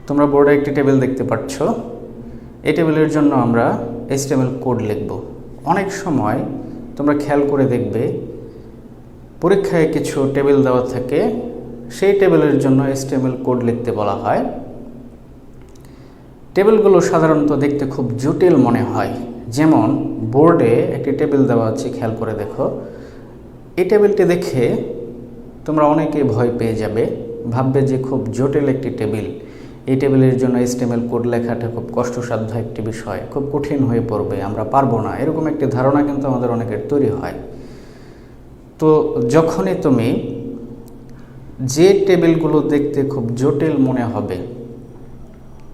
তোমরা বোর্ডে একটি টেবিল দেখতে পাচ্ছ। এই টেবিলের জন্য আমরা HTML কোড লিখব। অনেক সময় তোমরা খেয়াল করে দেখবে পরীক্ষায় কিছু টেবিল দেওয়া থাকে, সেই টেবিলের জন্য HTML কোড লিখতে বলা হয়। টেবিলগুলো সাধারণত দেখতে খুব জটিল মনে হয়। যেমন বোর্ডে একটি টেবিল দেওয়া আছে, খেয়াল করে দেখো। এই টেবিলটি দেখে তোমরা অনেকেই ভয় পেয়ে যাবে, ভাববে যে খুব জটিল একটি টেবিল, এই টেবিলের জন্য HTML কোড লেখাটা খুব কষ্টসাধ্য একটি বিষয়, খুব কঠিন হয়ে পড়বে, আমরা পারবো না, এরকম একটি ধারণা কিন্তু আমাদের অনেকের তৈরি হয়। তো যখনই তুমি যে টেবিলগুলো দেখতে খুব জটিল মনে হবে,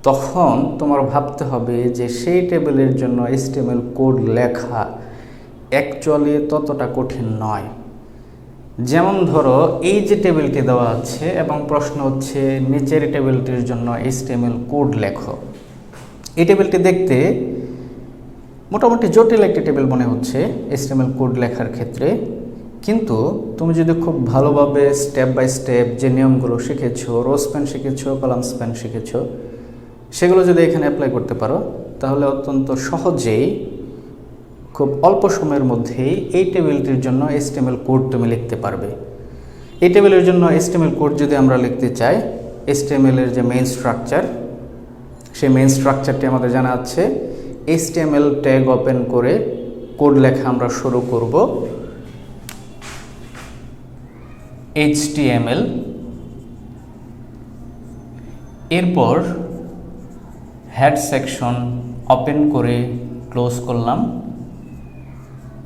তখন তোমার ভাবতে হবে যে সেই টেবিলের জন্য HTML কোড লেখা অ্যাকচুয়ালি ততটা কঠিন নয়। যেমন ধরো এই যে টেবিলটি দেওয়া আছে এবং প্রশ্ন হচ্ছে নিচের টেবিলটির জন্য HTML কোড লেখো। এই টেবিলটি দেখতে মোটামুটি জটিল একটি টেবিল মনে হচ্ছে HTML কোড লেখার ক্ষেত্রে, কিন্তু তুমি যদি খুব ভালোভাবে স্টেপ বাই স্টেপ যে নিয়মগুলো শিখেছো, রো স্প্যান শিখেছো, কলাম স্প্যান শিখেছো, সেগুলো যদি এখানে অ্যাপ্লাই করতে পারো, তাহলে অত্যন্ত সহজেই খুব অল্প সময়ের মধ্যেই এই টেবিলটির জন্য HTML কোড তুমি লিখতে পারবে। এই টেবিলের জন্য HTML কোড যদি আমরা লিখতে চাই, HTML এর যে মেইন স্ট্রাকচার, সেই মেইন স্ট্রাকচারটি আমাদের জানা আছে। HTML ট্যাগ ওপেন করে কোড লেখা আমরা শুরু করব। HTML, এরপর হেড সেকশন ওপেন করে ক্লোজ করলাম।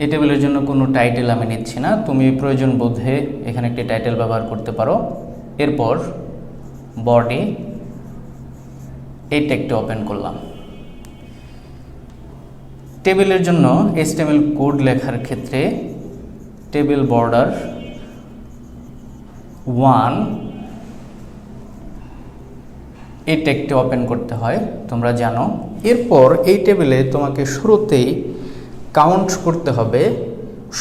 এই টেবিলের জন্য কোনো টাইটেল আমি নিচ্ছি না, তুমি প্রয়োজন বোধে এখানে একটি টাইটেল ব্যবহার করতে পারো। এরপর বডি, এই ট্যাগটি ওপেন করলাম। টেবিলের জন্য HTML কোড লেখার ক্ষেত্রে টেবিল বর্ডার 1 এই ট্যাগটি ওপেন করতে হয়, তোমরা জানো। এরপর এই টেবিলে তোমাকে শুরুতেই কাউন্ট করতে হবে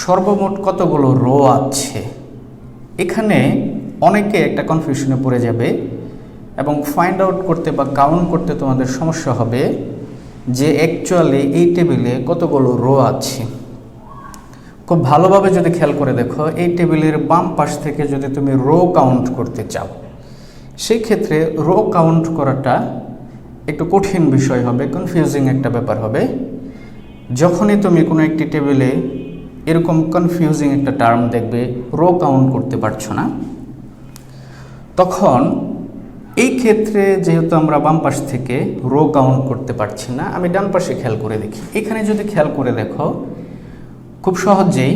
সর্বমোট কতগুলো রো আছে। এখানে অনেকে একটা কনফিউশনে পড়ে যাবে এবং ফাইন্ড আউট করতে বা কাউন্ট করতে তোমাদের সমস্যা হবে যে অ্যাকচুয়ালি এই টেবিলে কতগুলো রো আছে। খুব ভালোভাবে যদি খেয়াল করে দেখো, এই টেবিলের বাম পাশ থেকে যদি তুমি রো কাউন্ট করতে চাও, সেই ক্ষেত্রে রো কাউন্ট করাটা একটু কঠিন বিষয় হবে, কনফিউজিং একটা ব্যাপার হবে। যখনই তুমি কোনো একটি টেবিলে এরকম কনফিউজিং একটা টার্ম দেখবে, রো কাউন্ট করতে পারছো না, তখন এই ক্ষেত্রে যেহেতু আমরা বাম পাশ থেকে রো কাউন্ট করতে পারছি না, আমি ডান পাশে খেয়াল করে দেখি। এখানে যদি খেয়াল করে দেখো, খুব সহজেই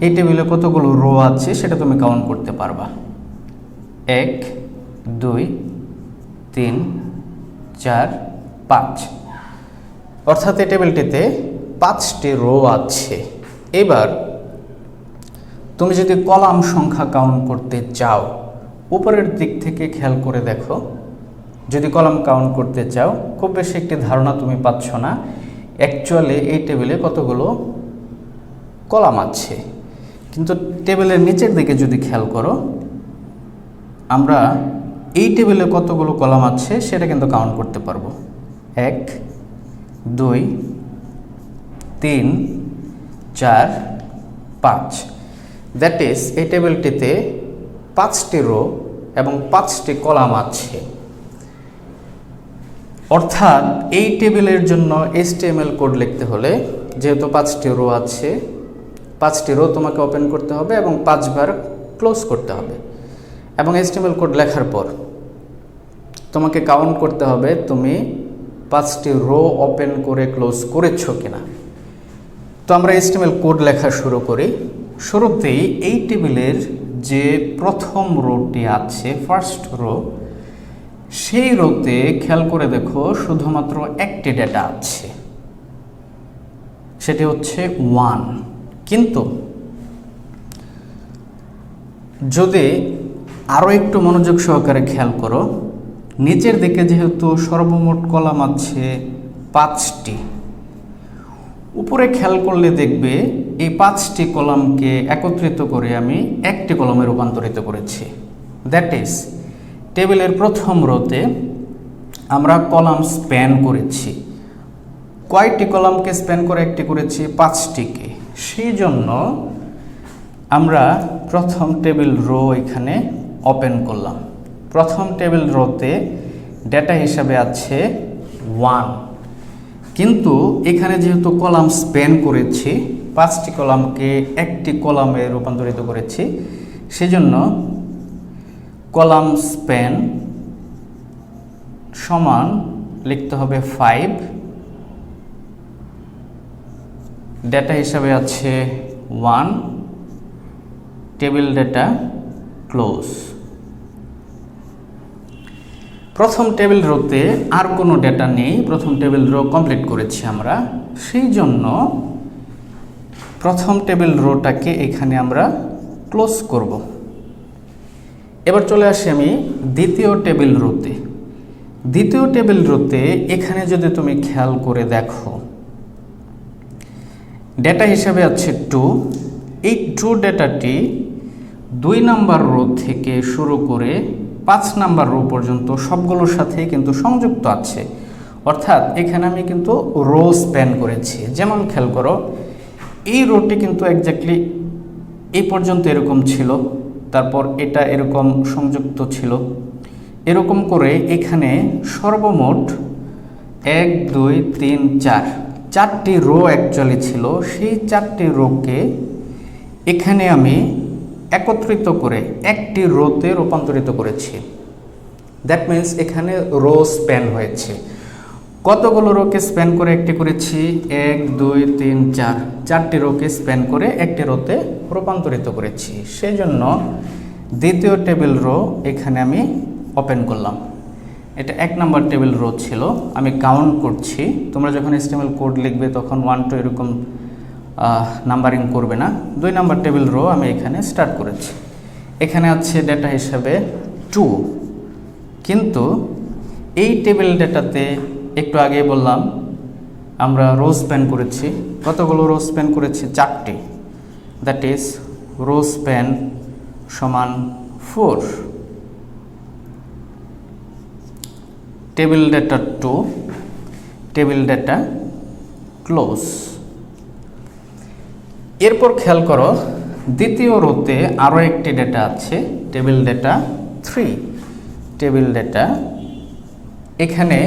এই টেবিলে কতগুলো রো আছে সেটা তুমি কাউন্ট করতে পারবা। 1 2 3 4 5, অর্থাৎ এই টেবিলটিতে 5টি রো আছে। এবার তুমি যদি কলাম সংখ্যা কাউন্ট করতে চাও, উপরের দিক থেকে খেয়াল করে দেখো, যদি কলাম কাউন্ট করতে চাও, খুব বেশি একটি ধারণা তুমি পাচ্ছ না অ্যাকচুয়ালি এই টেবিলে কতগুলো কলাম আছে। কিন্তু টেবিলের নিচের দিকে যদি খেয়াল করো, আমরা এই টেবিলে কতগুলো কলাম আছে সেটা কিন্তু কাউন্ট করতে পারবো। 1 2 3 4 5, দ্যাট ইজ এই টেবিলটিতে 5টি রো এবং 5টি কলাম আছে। অর্থাৎ এই টেবিলের জন্য HTML কোড লিখতে হলে, যেহেতু 5টি রো আছে, 5টি রো তোমাকে ওপেন করতে হবে এবং 5 বার ক্লোজ করতে হবে। এবং HTML কোড লেখার পর তোমাকে কাউন্ট করতে হবে তুমি 5টি রো ওপেন করে ক্লোজ করেছো কিনা। তো আমরা HTML কোড লেখা শুরু করি। শুরুতেই এই টেবিলের যে প্রথম রোটি আছে, ফার্স্ট রো, সেই রোতে খেয়াল করে দেখো শুধুমাত্র একটি ডেটা আছে, সেটি হচ্ছে 1। কিন্তু যদি আরও একটু মনোযোগ সহকারে খেয়াল করো, নিচের দিকে যেহেতু সর্বমোট কলাম আছে 5টি, উপরে খেয়াল করলে দেখবে এই 5টি কলামকে একত্রিত করে আমি একটি কলামে রূপান্তরিত করেছি। দ্যাট ইজ টেবিলের প্রথম রোতে আমরা কলাম স্প্যান করেছি। কয়টি কলামকে স্প্যান করে একটি করেছি? 5টিকে। সেই জন্য আমরা প্রথম টেবিল রো এখানে ওপেন করলাম। প্রথম টেবিল রোতে ডেটা হিসাবে আছে 1, কিন্তু এখানে যেহেতু কলাম স্প্যান করেছি, 5টি কলামকে একটি কলামে রূপান্তরিত করেছি, সেজন্য কলাম স্প্যান সমান লিখতে হবে 5, ডেটা হিসাবে আছে 1, টেবিল ডেটা ক্লোজ। প্রথম টেবিল রোতে আর কোনো ডেটা নেই, প্রথম টেবিল রো কমপ্লিট করেছি আমরা, সেই জন্য প্রথম টেবিল রোটাকে এখানে আমরা ক্লোজ করব। এবার চলে আসি আমি দ্বিতীয় টেবিল রোতে। দ্বিতীয় টেবিল রোতে এখানে যদি তুমি খেয়াল করে দেখো, ডেটা হিসাবে আছে 2। এই 2 ডেটাটি 2 নাম্বার রো থেকে শুরু করে 5 নাম্বার রো পর্যন্ত সবগুলোর সাথেই কিন্তু সংযুক্ত আছে, অর্থাৎ এখানে আমি কিন্তু রো স্প্যান করেছি। যেমন খেয়াল করো, এই রোটি কিন্তু এক্স্যাক্টলি এই পর্যন্ত এরকম ছিল, তারপর এটা এরকম সংযুক্ত ছিল, এরকম করে এখানে সর্বমোট 1 2 3 4 4টি রো অ্যাকচুয়ালি ছিল। সেই 4টি রোকে এখানে আমি একত্রিত করে একটি রোতে রূপান্তরিত করেছি। দ্যাট মিন্স এখানে রো স্প্যান হয়েছে। কতগুলো রোকে স্প্যান করে একটি করেছি? 1 2 3 4 4টি রোকে স্প্যান করে একটি রোতে রূপান্তরিত করেছি। সেই জন্য দ্বিতীয় টেবিল রো এখানে আমি ওপেন করলাম। এটা 1 নাম্বার টেবিল রো ছিল, আমি কাউন্ট করছি। তোমরা যখন HTML কোড লিখবে তখন 1 2 এরকম নাম্বারিং করবে না। 2 নাম্বার টেবিল রো আমি এখানে স্টার্ট করেছি। এখানে আছে ডেটা হিসাবে 2, কিন্তু এই টেবিল ডেটাতে একটু আগে বললাম আমরা রো স্প্যান করেছি। কতগুলো রো স্প্যান করেছি? 4টি। দ্যাট ইজ রো স্প্যান সমান 4। Table data 2, table data close. এরপর খেয়াল করো, দ্বিতীয় রোতে আরও একটি ডেটা আছে, টেবিল ডেটা 3। টেবিল ডেটা এখানে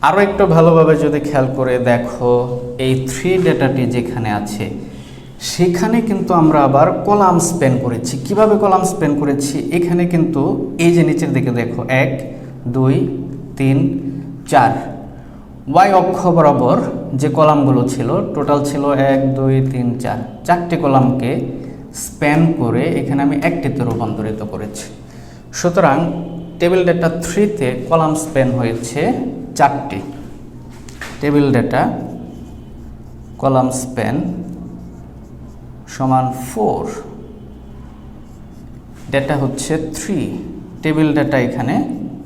আরও একটু ভালোভাবে যদি খেয়াল করে দেখো, এই 3 ডেটাটি যেখানে আছে সেখানে কিন্তু আমরা আবার কলাম স্প্যান করেছি। কিভাবে কলাম স্প্যান করেছি? এখানে কিন্তু এই যে নিচের দিকে দেখো 1 2 3 4 ওয়াই অক্ষ বরাবর যে কলামগুলো ছিল, টোটাল ছিল 1 2 3 4 4টি কলামকে স্প্যান করে এখানে আমি একটিতে রূপান্তরিত করেছি। সুতরাং টেবিল ডেটা 3তে কলাম স্প্যান হয়েছে 4টি। টেবিল ডেটা কলাম স্প্যান সমান 4, ডেটা হচ্ছে 3, টেবিল ডেটা এখানে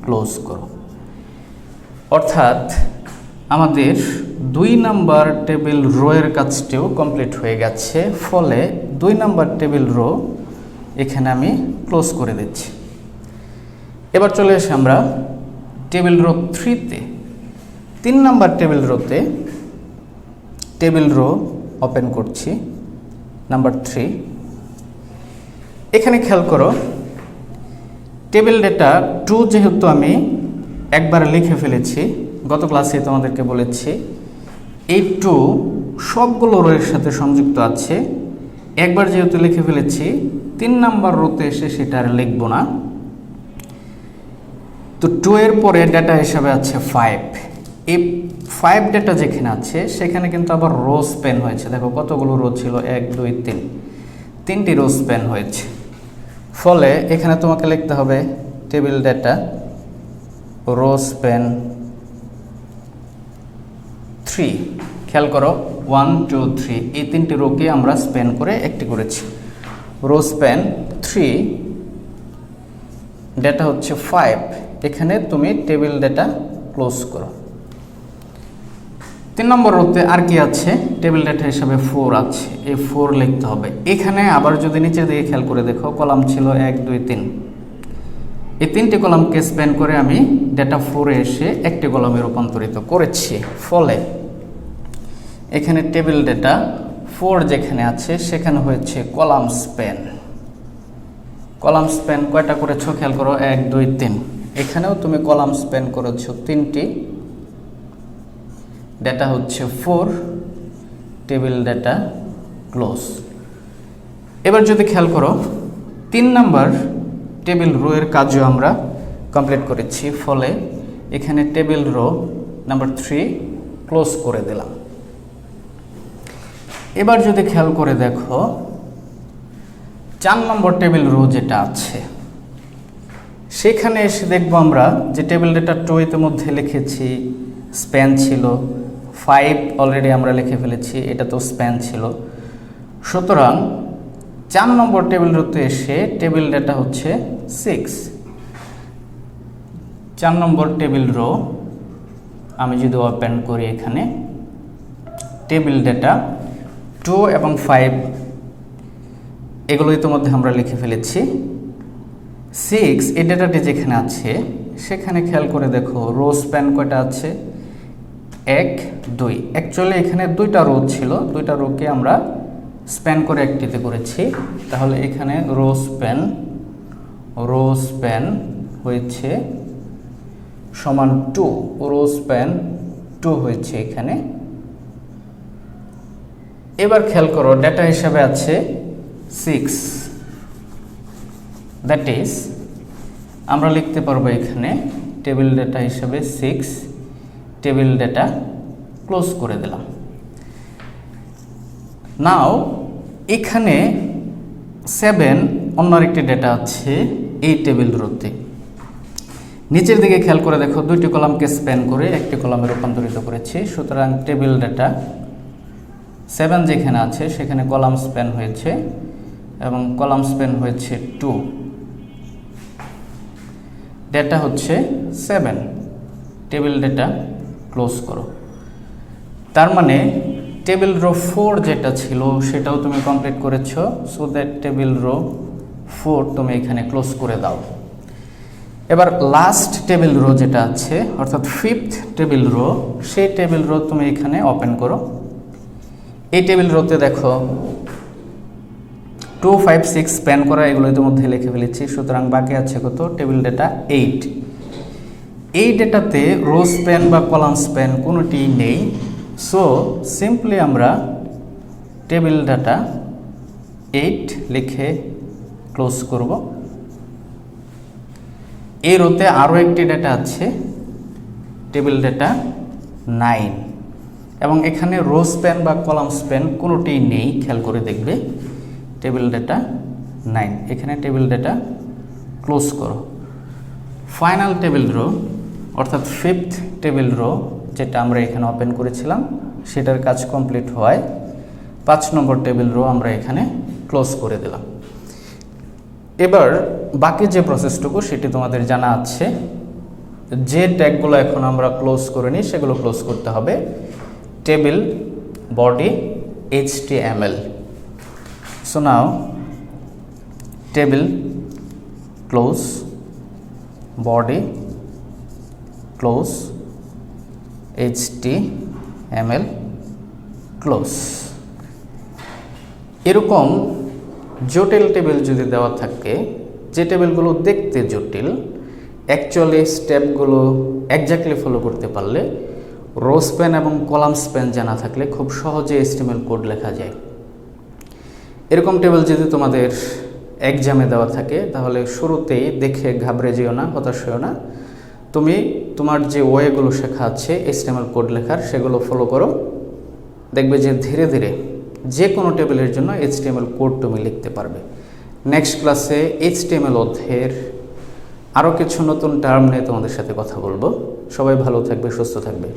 ক্লোজ করো। অর্থাৎ আমাদের 2 নাম্বার টেবিল রো এর কাজটিও কমপ্লিট হয়ে গেছে, ফলে 2 নাম্বার টেবিল রো এখানে আমি ক্লোজ করে দিচ্ছি। এবার চলে আসি আমরা টেবিল রো 3তে। 3 নাম্বার টেবিল রোতে টেবিল রো ওপেন করছি, নাম্বার 3। এখানে খেয়াল করো, টেবিল ডেটা 2 যেহেতু আমি একবার লিখে ফেলেছি, গত ক্লাসে তোমাদেরকে বলেছি এই 2 সবগুলো রোয়ের সাথে সংযুক্ত আছে। একবার যেহেতু লিখে ফেলেছি, 3 নাম্বার রোতে এসে সেটা আর লিখব না। তো 2 এর পরে ডেটা হিসাবে আছে 5। এই 5 ডেটা যেখানে আছে সেখানে কিন্তু আবার রো স্প্যান হয়েছে। দেখো কতগুলো রো ছিল, 1 2 3, 3টি রো স্প্যান হয়েছে। ফলে এখানে তোমাকে লিখতে হবে টেবিল ডেটা রো স্প্যান 3। খেয়াল করো 1 2 3 এই 3টি রোকে আমরা স্প্যান করে একটি করেছি। রো স্প্যান 3, ডেটা হচ্ছে 5। এখানে তুমি টেবিল ডেটা ক্লোজ করো। 3 নম্বর রোতে আর কি আছে? টেবিল ডেটা হিসাবে 4 আছে, এই 4 লিখতে হবে। এখানে আবার যদি নিচের দিকে খেয়াল করে দেখো, কলাম ছিল 1 2 3, এই 3টি কলামকে স্প্যান করে আমি ডেটা 4-এ এসে একটি কলামে রূপান্তরিত করেছি। ফলে এখানে টেবিল ডেটা 4 যেখানে আছে সেখানে হয়েছে কলাম স্প্যান। কলাম স্প্যান কয়টা করেছো খেয়াল করো, 1 2 3। এখানেও তুমি কলাম স্প্যান করেছো 3টি। ডেটা হচ্ছে 4, টেবিল ডেটা ক্লোজ। এবার যদি খেয়াল করো 3 নাম্বার টেবিল রো এর কাজও আমরা কমপ্লিট করেছি। ফলে এখানে টেবিল রো নাম্বার 3 ক্লোজ করে দিলাম। এবার যদি খেয়াল করে দেখো 4 নম্বর টেবিল রো যেটা আছে সেখানে এসে দেখবো আমরা যে টেবিল ডেটা 2 ইতিমধ্যে লিখেছি, স্প্যান ছিল 5 অলরেডি আমরা লিখে ফেলেছি, এটা তো স্প্যান ছিল। সুতরাং 4 নম্বর টেবিল রোতে এসে টেবিল ডেটা হচ্ছে 6। 4 নম্বর টেবিল রো আমি যদি ওপেন করি, এখানে টেবিল ডেটা 2 এবং 5 এগুলো ইতিমধ্যে আমরা লিখে ফেলেছি। 6 এই ডেটাটি যেখানে আছে সেখানে খেয়াল করে দেখো রো স্প্যান কয়টা আছে, 1 2। অ্যাকচুয়ালি এখানে 2টা রো ছিল, 2টা রোকে আমরা স্প্যান করে একটিতে করেছি। তাহলে এখানে রো স্প্যান হয়েছে সমান 2, রো স্প্যান 2 হয়েছে এখানে। এবার খেয়াল করো ডেটা হিসাবে আছে 6, দ্যাট ইজ আমরা লিখতে পারবো এখানে টেবিল ডেটা হিসাবে 6, টেবিল ডেটা ক্লোজ করে দিলাম। নাও এখানে 7 অন্য আরেকটি ডেটা আছে এই টেবিল রোতে। নিচের দিকে খেয়াল করে দেখো 2টি কলামকে স্প্যান করে একটি কলামে রূপান্তরিত করেছি। সুতরাং টেবিল ডেটা 7 যেখানে আছে সেখানে কলাম স্প্যান হয়েছে এবং কলাম স্প্যান হয়েছে 2, ডেটা হচ্ছে 7, টেবিল ডেটা ক্লোজ করো। তার মানে টেবিল রো 4 যেটা ছিল সেটাও তুমি কমপ্লিট করেছো। সো দ্যাট টেবিল রো 4 তুমি এখানে ক্লোজ করে দাও। এবার লাস্ট টেবিল রো যেটা আছে অর্থাৎ 5th টেবিল রো, সেই টেবিল রো তুমি এখানে ওপেন করো। এই টেবিল রোতে দেখো 2 5 6 স্প্যান করা এগুলো ইতিমধ্যে লিখে ফেলেছি। সুতরাং বাকি আছে কত, টেবিল ডেটা 8। এই ডেটাতে রো স্প্যান বা কলাম স্প্যান কোনোটি নেই। সো সিম্পলি আমরা টেবিল ডাটা 8 লিখে ক্লোজ করব। এই রোতে আরও একটি ডেটা আছে টেবিল ডেটা 9 এবং এখানে রো স্প্যান বা কলাম স্প্যান কোনোটি নেই, খেয়াল করে দেখবে। টেবিল ডেটা 9, এখানে টেবিল ডেটা ক্লোজ করো। ফাইনাল টেবিল রো অর্থাৎ 5th টেবিল রো যেটা আমরা এখানে ওপেন করেছিলাম সেটার কাজ কমপ্লিট হওয়ায় 5 নম্বর টেবিল রো আমরা এখানে ক্লোজ করে দিলাম। এবার বাকি যে প্রসেসটুকু সেটি তোমাদের জানা আছে। যে ট্যাগগুলো এখন আমরা ক্লোজ করিনি সেগুলো ক্লোজ করতে হবে। Table body HTML। So now table close body close HTML close. এরকম জটিল টেবিল যদি দেওয়া থাকে, যে টেবিলগুলো দেখতে জটিল, অ্যাকচুয়ালি স্টেপগুলো এক্স্যাক্টলি ফলো করতে পারলে, রো স্প্যান এবং কলাম স্প্যান জানা থাকলে খুব সহজে HTML কোড লেখা যায়। এরকম টেবিল যদি তোমাদের এক্সামে দেওয়া থাকে তাহলে শুরুতেই দেখে ঘাবড়ে যেও না, হতাশ হও না। তুমি তোমার যে ওয়েগুলো শেখা আছে HTML কোড লেখার সেগুলো ফলো করো, দেখবে যে ধীরে ধীরে যে কোনো টেবিলের জন্য HTML কোড তুমি লিখতে পারবে। নেক্সট ক্লাসে HTML অধ্যায়ের আরও কিছু নতুন টার্ম নিয়ে তোমাদের সাথে কথা বলবো। সবাই ভালো থাকবে, সুস্থ থাকবে।